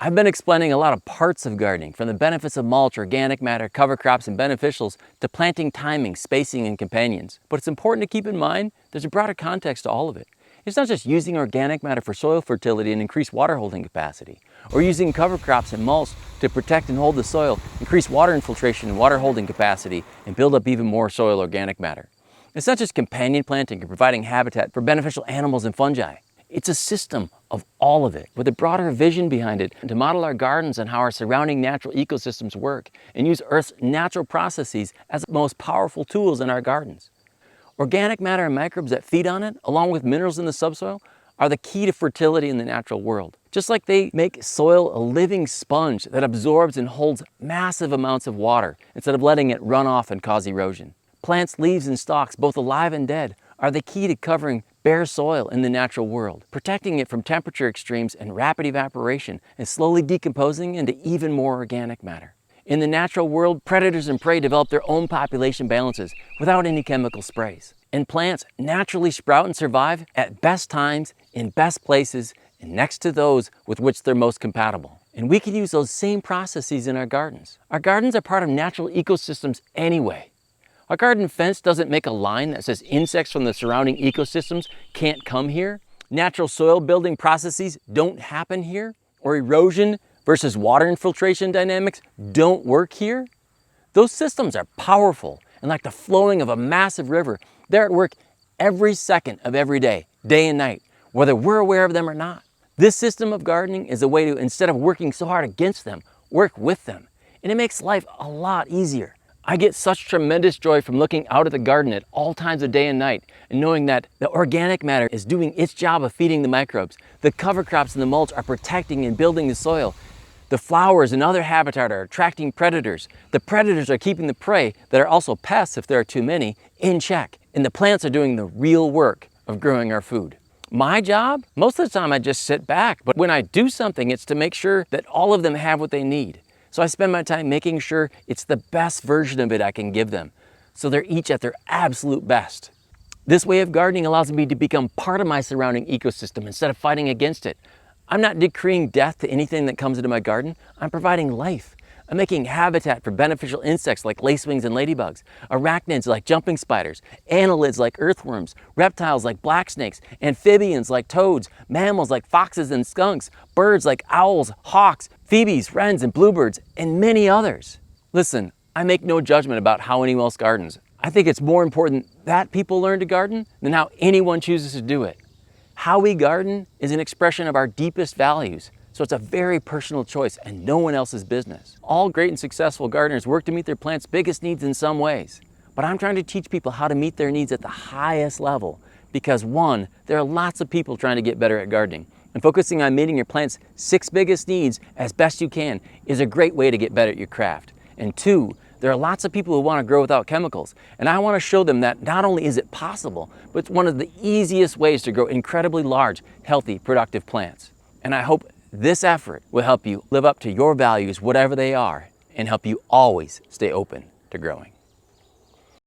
I've been explaining a lot of parts of gardening, from the benefits of mulch, organic matter, cover crops, and beneficials, to planting timing, spacing, and companions. But it's important to keep in mind there's a broader context to all of it. It's not just using organic matter for soil fertility and increase water holding capacity, or using cover crops and mulch to protect and hold the soil, increase water infiltration and water holding capacity, and build up even more soil organic matter. It's not just companion planting or providing habitat for beneficial animals and fungi. It's a system of all of it, with a broader vision behind it, to model our gardens and how our surrounding natural ecosystems work, and use Earth's natural processes as the most powerful tools in our gardens. Organic matter and microbes that feed on it, along with minerals in the subsoil, are the key to fertility in the natural world. Just like they make soil a living sponge that absorbs and holds massive amounts of water instead of letting it run off and cause erosion. Plants, leaves, and stalks, both alive and dead, are the key to covering bare soil in the natural world, protecting it from temperature extremes and rapid evaporation, and slowly decomposing into even more organic matter. In the natural world, predators and prey develop their own population balances without any chemical sprays. And plants naturally sprout and survive at best times, in best places, and next to those with which they're most compatible. And we can use those same processes in our gardens. Our gardens are part of natural ecosystems anyway. Our garden fence doesn't make a line that says insects from the surrounding ecosystems can't come here, natural soil building processes don't happen here, or erosion versus water infiltration dynamics don't work here. Those systems are powerful, and like the flowing of a massive river, they're at work every second of every day, day and night, whether we're aware of them or not. This system of gardening is a way to, instead of working so hard against them, work with them. And it makes life a lot easier. I get such tremendous joy from looking out at the garden at all times of day and night and knowing that the organic matter is doing its job of feeding the microbes. The cover crops and the mulch are protecting and building the soil. The flowers and other habitat are attracting predators. The predators are keeping the prey, that are also pests if there are too many, in check. And the plants are doing the real work of growing our food. My job? Most of the time I just sit back, but when I do something, it's to make sure that all of them have what they need. So I spend my time making sure it's the best version of it I can give them, so they're each at their absolute best. This way of gardening allows me to become part of my surrounding ecosystem instead of fighting against it. I'm not decreeing death to anything that comes into my garden. I'm providing life. I'm making habitat for beneficial insects like lacewings and ladybugs, arachnids like jumping spiders, annelids like earthworms, reptiles like black snakes, amphibians like toads, mammals like foxes and skunks, birds like owls, hawks, phoebes, wrens, and bluebirds, and many others. Listen, I make no judgment about how anyone else gardens. I think it's more important that people learn to garden than how anyone chooses to do it. How we garden is an expression of our deepest values. So it's a very personal choice and no one else's business. All great and successful gardeners work to meet their plants' biggest needs in some ways. But I'm trying to teach people how to meet their needs at the highest level because, one, there are lots of people trying to get better at gardening. And focusing on meeting your plant's 6 biggest needs as best you can is a great way to get better at your craft. And two, there are lots of people who want to grow without chemicals. And I want to show them that not only is it possible, but it's one of the easiest ways to grow incredibly large, healthy, productive plants. And I hope this effort will help you live up to your values, whatever they are, and help you always stay open to growing.